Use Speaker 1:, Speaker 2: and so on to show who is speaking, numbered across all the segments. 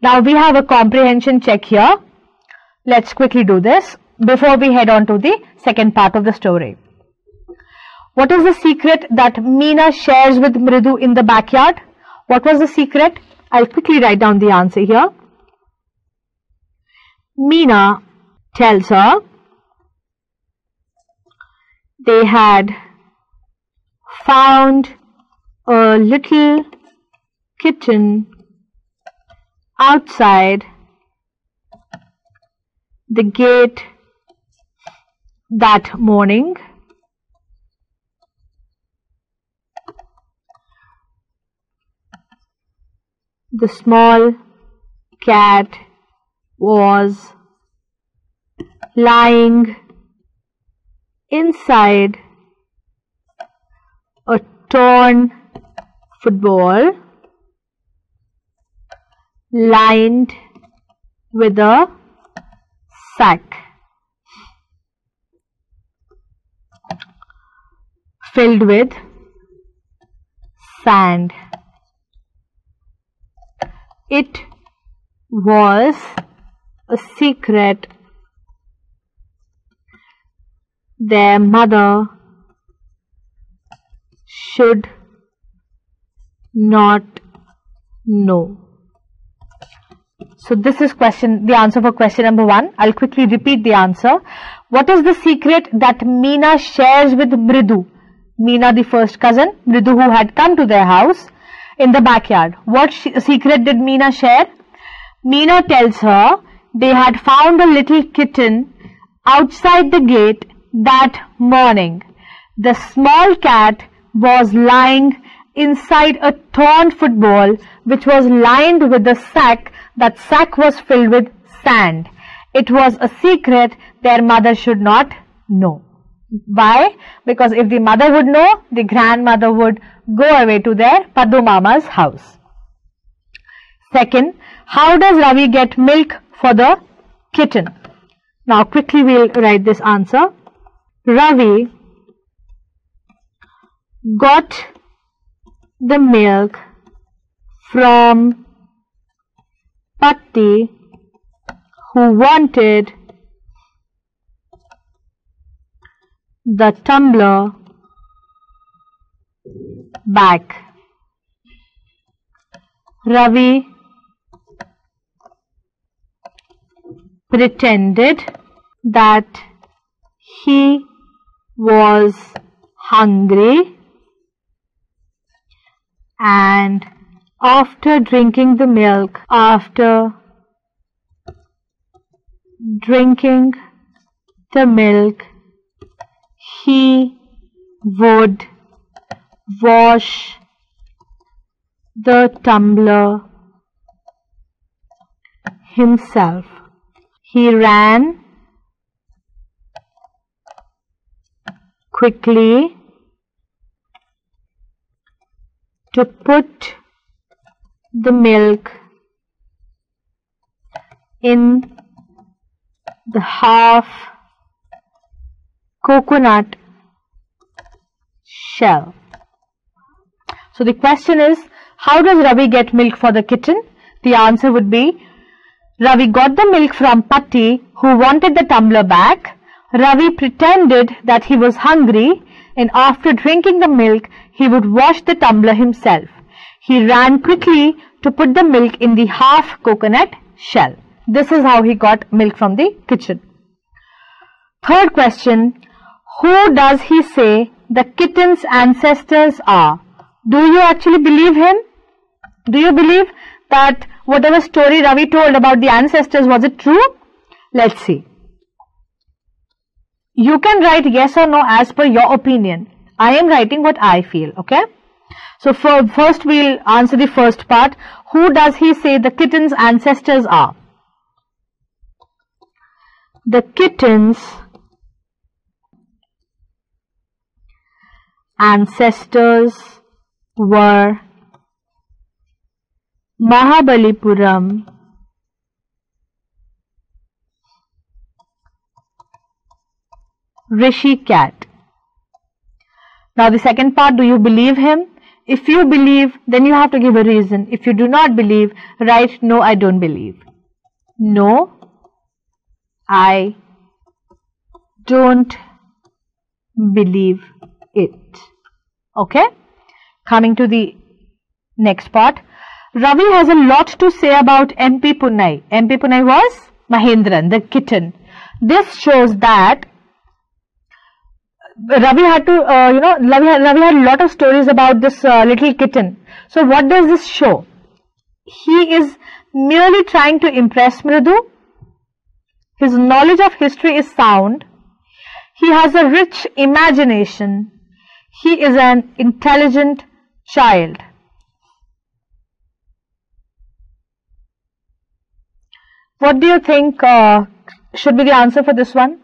Speaker 1: Now we have a comprehension check here. Let's quickly do this before we head on to the second part of the story. What is the secret that Meena shares with Mridu in the backyard? What was the secret? I'll quickly write down the answer here. Meena tells her they had found a little kitten outside the gate that morning. The small cat was lying inside a torn football lined with a sack filled with sand. It was a secret their mother should not know. So this is the answer for question number 1. I'll quickly repeat the answer. What is the secret that Meena shares with Mridu? Meena, the first cousin, Mridu, who had come to their house in the backyard. What secret did Meena share? Meena tells her they had found a little kitten outside the gate that morning. The small cat was lying inside a torn football which was lined with a sack. That sack was filled with sand. It was a secret their mother should not know. Why? Because if the mother would know, the grandmother would go away to their Paddu Mama's house. Second, how does Ravi get milk for the kitten? Now quickly we'll write this answer. Ravi got the milk from Patti, who wanted the tumbler back. Ravi pretended that he was hungry, and after drinking the milk, he would wash the tumbler himself. He ran quickly to put the milk in the half coconut shell. So the question is, how does Ravi get milk for the kitten? The answer would be, Ravi got the milk from Patti, who wanted the tumbler back. Ravi pretended that he was hungry, and after drinking the milk, he would wash the tumbler himself. He ran quickly to put the milk in the half coconut shell. This is how he got milk from the kitchen. Third question, who does he say the kitten's ancestors are? Do you actually believe him? Do you believe that whatever story Ravi told about the ancestors, was it true? Let's see. You can write yes or no as per your opinion. I am writing what I feel, okay? So first we'll answer the first part. Who does he say the kitten's ancestors are? The kitten's ancestors were Mahabalipuram, Rishi cat. Now the second part, do you believe him? If you believe, then you have to give a reason. If you do not believe, write no, I don't believe. No, I don't believe it. Okay? Coming to the next part. Ravi has a lot to say about MP Punai. MP Punai was Mahendran, the kitten. This shows that Ravi had to, Ravi had a lot of stories about this little kitten. So what does this show? He is merely trying to impress Mridu. His knowledge of history is sound. He has a rich imagination. He is an intelligent child. What do you think should be the answer for this one?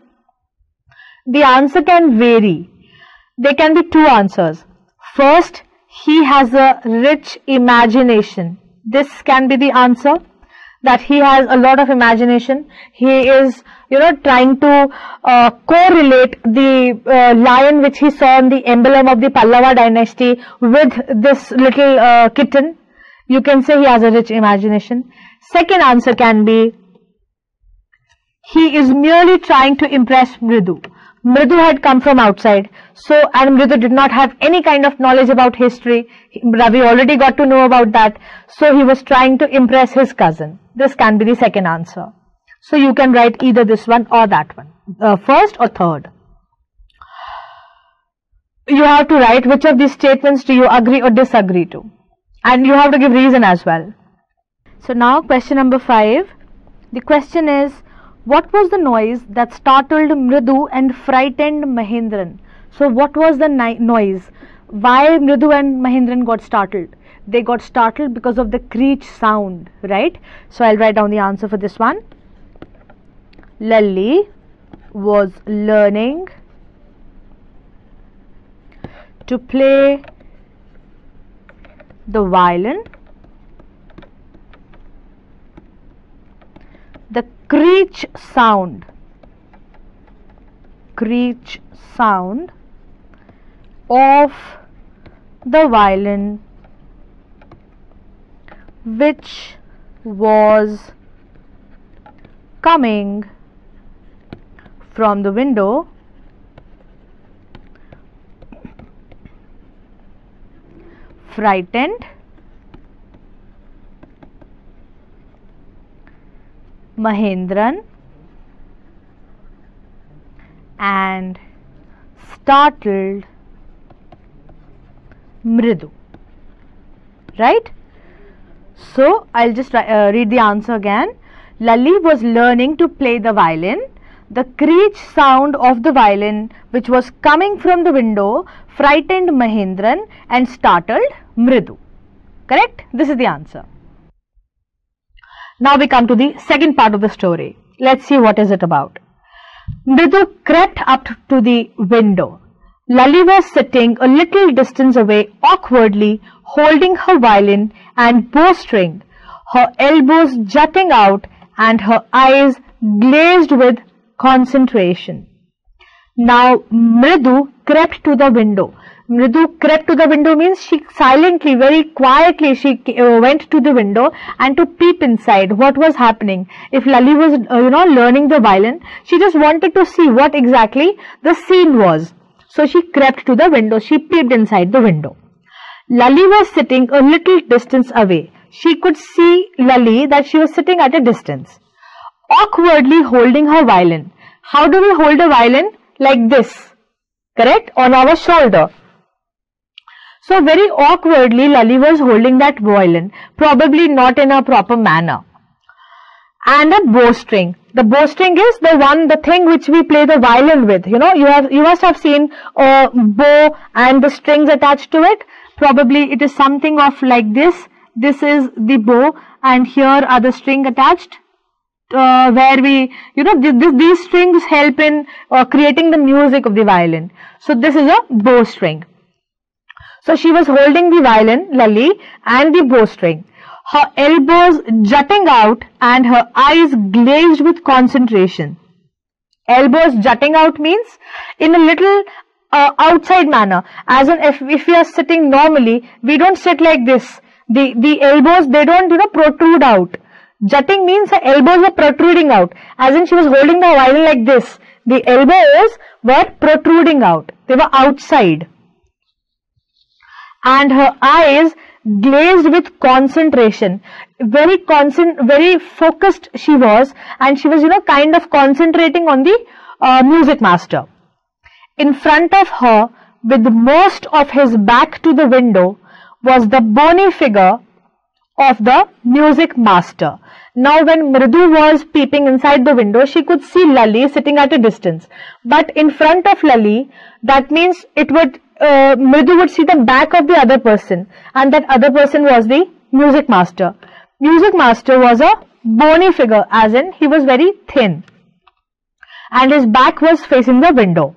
Speaker 1: The answer can vary. There can be two answers. First, he has a rich imagination. This can be the answer, that he has a lot of imagination. He is, trying to correlate the lion which he saw in the emblem of the Pallava dynasty with this little kitten. You can say he has a rich imagination. Second answer can be, he is merely trying to impress Mridu. Mridu had come from outside, and Mridu did not have any kind of knowledge about history. Ravi already got to know about that, so he was trying to impress his cousin. This can be the second answer. So you can write either this one or that one, first or third. You have to write which of these statements do you agree or disagree to, and you have to give reason as well. So now question number 5. The question is, what was the noise that startled Mridu and frightened Mahendran? So what was the noise? Why Mridu and Mahendran got startled? They got startled because of the creech sound, right? So I'll write down the answer for this one. Lalli was learning to play the violin. The creech sound of the violin, which was coming from the window, frightened Mahendran and startled Mridu. Right? So I'll just read the answer again. Lalli was learning to play the violin. The creech sound of the violin, which was coming from the window, frightened Mahendran and startled Mridu. Correct? This is the answer. Now we come to the second part of the story. Let's see what is it about. Mridu crept up to the window. Lalli was sitting a little distance away, awkwardly holding her violin and bowstring, her elbows jutting out and her eyes glazed with concentration. Now Mridu crept to the window. Mridu crept to the window means she silently, very quietly, she went to the window and to peep inside what was happening. If Lalli was, learning the violin, she just wanted to see what exactly the scene was. So she crept to the window, she peeped inside the window. Lalli was sitting a little distance away. She could see Lalli that she was sitting at a distance, awkwardly holding her violin. How do we hold a violin? Like this, correct? On our shoulder. So very awkwardly Lalli was holding that violin, probably not in a proper manner. And a bowstring. The bowstring is the thing which we play the violin with. You must have seen a bow and the strings attached to it. Probably it is something of like this. This is the bow and here are the string attached. Where we, these strings help in creating the music of the violin. So this is a bowstring. So she was holding the violin, Lalli, and the bowstring, her elbows jutting out and her eyes glazed with concentration. Elbows jutting out means in a little outside manner, as in if we are sitting normally, we don't sit like this. The elbows, they don't, protrude out. Jutting means her elbows were protruding out, as in she was holding the violin like this. The elbows were protruding out. They were outside. And her eyes glazed with concentration. Very focused she was, and she was, kind of concentrating on the music master. In front of her, with most of his back to the window, was the bony figure of the music master. Now when Mridu was peeping inside the window, she could see Lali sitting at a distance. But in front of Lali, that means Mridu would see the back of the other person, and that other person was the music master. Music master was a bony figure, as in he was very thin, and his back was facing the window.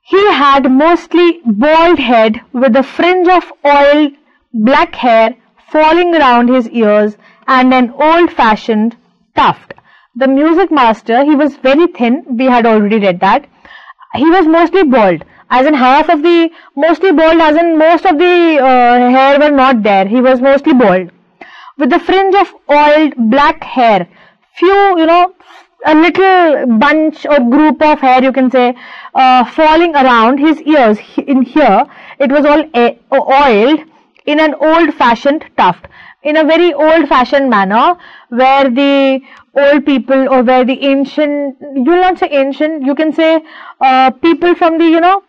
Speaker 1: He had mostly bald head with a fringe of oiled black hair falling around his ears and an old-fashioned tuft. The music master, he was very thin, we had already read that. He was mostly bald, as in mostly bald, as in most of the hair were not there. He was mostly bald, with a fringe of oiled black hair, a little bunch or group of hair, you can say, falling around his ears. In here, it was all oiled in an old-fashioned tuft, in a very old-fashioned manner, where the old people, or where the ancient, you will not say ancient, you can say people from the,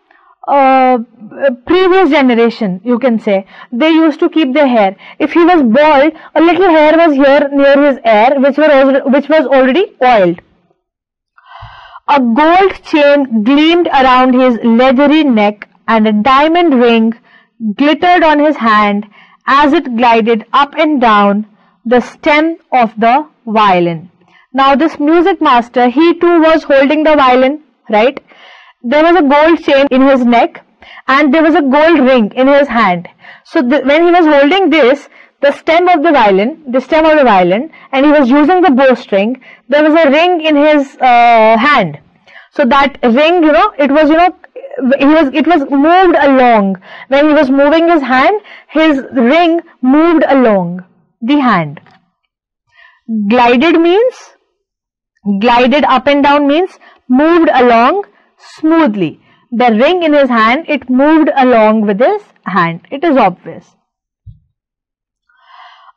Speaker 1: previous generation, you can say, they used to keep their hair. If he was bald, a little hair was here near his ear, which was already oiled. A gold chain gleamed around his leathery neck, and a diamond ring glittered on his hand as it glided up and down the stem of the violin. Now this music master, he too was holding the violin, right? There was a gold chain in his neck, and there was a gold ring in his hand. So when he was holding this, the stem of the violin, and he was using the bowstring, there was a ring in his hand. So that ring, it was moved along. When he was moving his hand, his ring moved along the hand. Glided up and down means moved along smoothly. The ring in his hand, it moved along with his hand. It is obvious.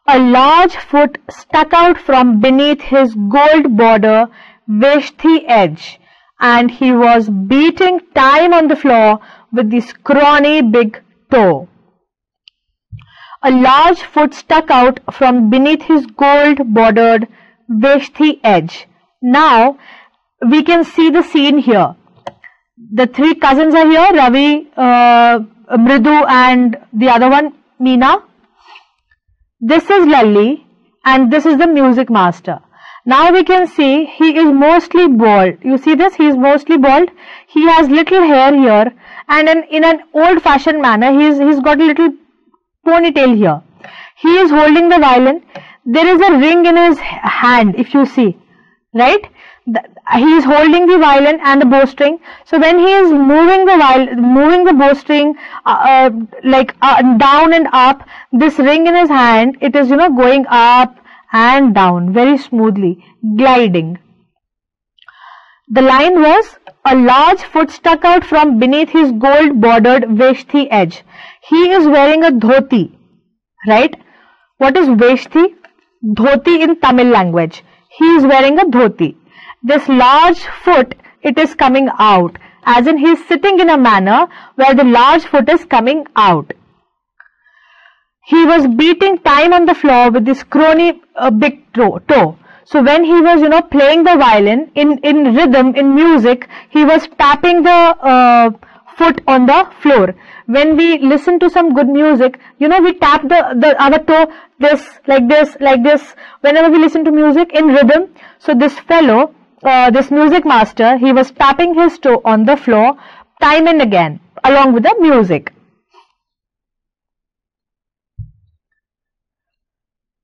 Speaker 1: A large foot stuck out from beneath his gold border Veshti edge, and he was beating time on the floor with the scrawny big toe. A large foot stuck out from beneath his gold-bordered Veshti edge. Now, we can see the scene here. The three cousins are here, Ravi, Mridu, and the other one, Meena. This is Lalli, and this is the music master. Now we can see he is mostly bald. You see this? He is mostly bald. He has little hair here, and in an old-fashioned manner, he's got a little ponytail here. He is holding the violin. There is a ring in his hand, if you see, right? He is holding the violin and the bowstring. So when he is moving the bowstring down and up, this ring in his hand, it is going up and down very smoothly, gliding. The line was, a large foot stuck out from beneath his gold-bordered Veshti edge. He is wearing a dhoti, right? What is Veshti? Dhoti in Tamil language. He is wearing a dhoti. This large foot, it is coming out, as in he is sitting in a manner where the large foot is coming out. He was beating time on the floor with this scrawny big toe. So when he was, playing the violin in rhythm, in music, he was tapping the foot on the floor. When we listen to some good music, we tap our toe like this, whenever we listen to music in rhythm. So this fellow, this music master, he was tapping his toe on the floor time and again, along with the music.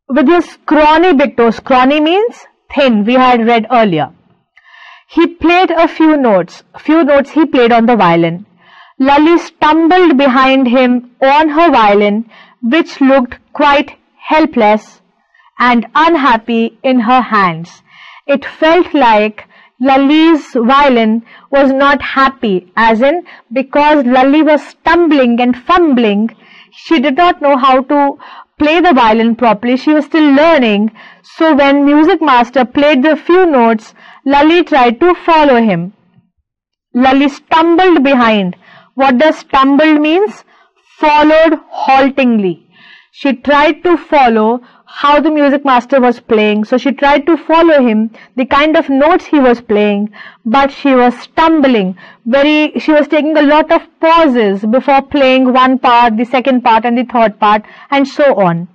Speaker 1: With his scrawny big toe, scrawny means thin, we had read earlier. He played a few notes he played on the violin. Lalli stumbled behind him on her violin, which looked quite helpless and unhappy in her hands. It felt like Lalli's violin was not happy, as in because Lalli was stumbling and fumbling, she did not know how to play the violin properly. She was still learning. So when music master played the few notes, Lalli tried to follow him. Lalli stumbled behind. What does stumbled means? Followed haltingly. She tried to follow how the music master was playing. So she tried to follow him, the kind of notes he was playing, but she was stumbling. She was taking a lot of pauses before playing one part, the second part and the third part, and so on.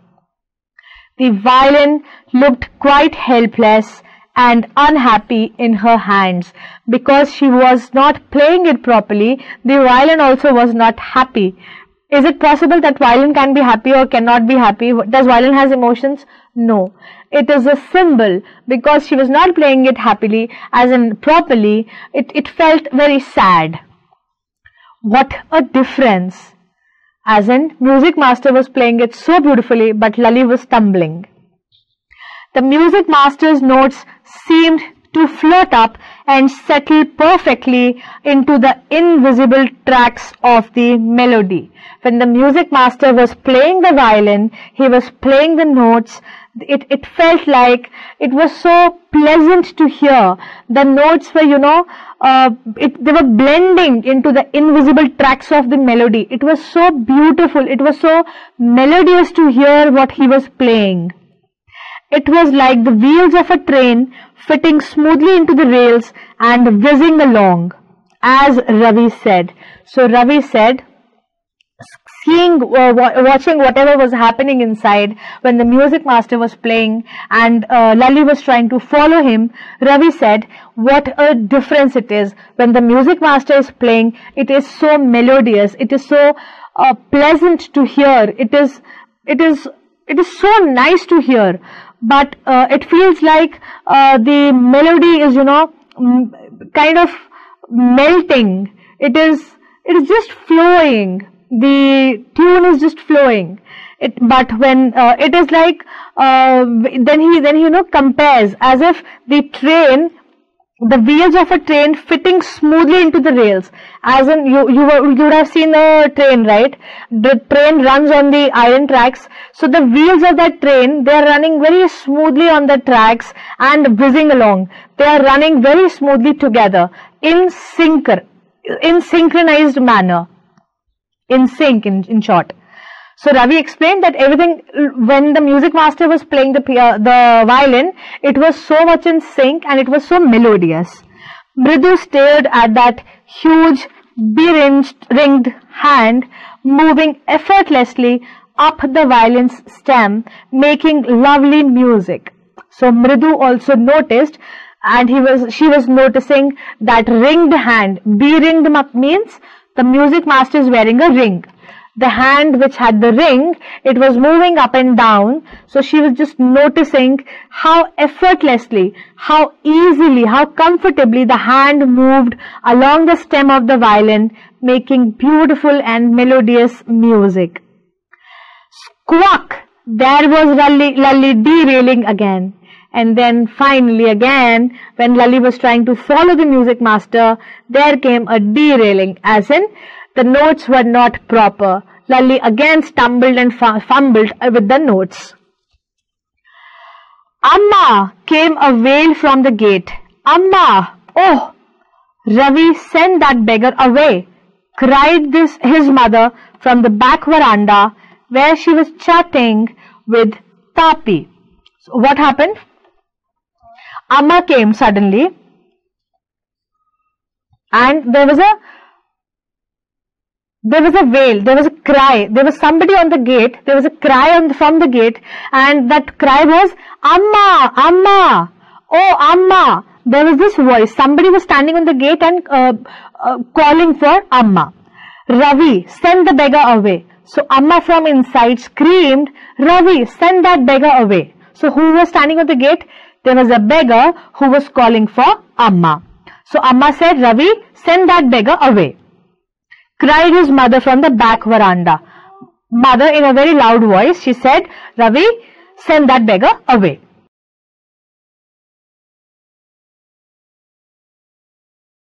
Speaker 1: The violin looked quite helpless and unhappy in her hands. Because she was not playing it properly, the violin also was not happy. Is it possible that violin can be happy or cannot be happy? Does violin has emotions? No. It is a symbol. Because she was not playing it happily, as in properly, it felt very sad. What a difference. As in, music master was playing it so beautifully, but Lalli was stumbling. The music master's notes seemed to float up and settle perfectly into the invisible tracks of the melody. When the music master was playing the violin, he was playing the notes. It felt like it was so pleasant to hear. The notes were, they were blending into the invisible tracks of the melody. It was so beautiful. It was so melodious to hear what he was playing. It was like the wheels of a train fitting smoothly into the rails and whizzing along, as Ravi said. So Ravi said, watching whatever was happening inside when the music master was playing and Lalli was trying to follow him, Ravi said, what a difference it is. When the music master is playing, it is so melodious, it is so pleasant to hear, it is so nice to hear. But it feels like the melody is, kind of melting. It is just flowing. The tune is just flowing. But when it is like, then he compares as if the wheels of a train fitting smoothly into the rails. As in, you would have seen a train, right? The train runs on the iron tracks. So the wheels of that train, they are running very smoothly on the tracks and whizzing along. They are running very smoothly together in synchronized manner. In sync, in short. So Ravi explained that everything, when the music master was playing the violin, it was so much in sync and it was so melodious. Mridu stared at that huge, be-ringed hand moving effortlessly up the violin's stem, making lovely music. So Mridu also noticed, and she was noticing that ringed hand. Be-ringed means the music master is wearing a ring. The hand which had the ring, it was moving up and down. So she was just noticing how effortlessly, how easily, how comfortably the hand moved along the stem of the violin, making beautiful and melodious music. Squawk! There was Lalli derailing again. And then finally again, when Lalli was trying to follow the music master, there came a derailing, as in the notes were not proper. Lalli again stumbled and fumbled with the notes. Amma! Came a wail from the gate. Amma! Oh! Ravi, send that beggar away! Cried his mother from the back veranda where she was chatting with Tapi. So what happened? Amma came suddenly and there was a wail, there was a cry, there was somebody on the gate, there was a cry from the gate, and that cry was, Amma! Amma! Oh, Amma! There was this voice, somebody was standing on the gate and calling for Amma. Ravi, send the beggar away. So Amma from inside screamed, Ravi, send that beggar away. So who was standing on the gate? There was a beggar who was calling for Amma. So Amma said, Ravi, send that beggar away. Cried his mother from the back veranda. Mother, in a very loud voice, she said, Ravi, send that beggar away.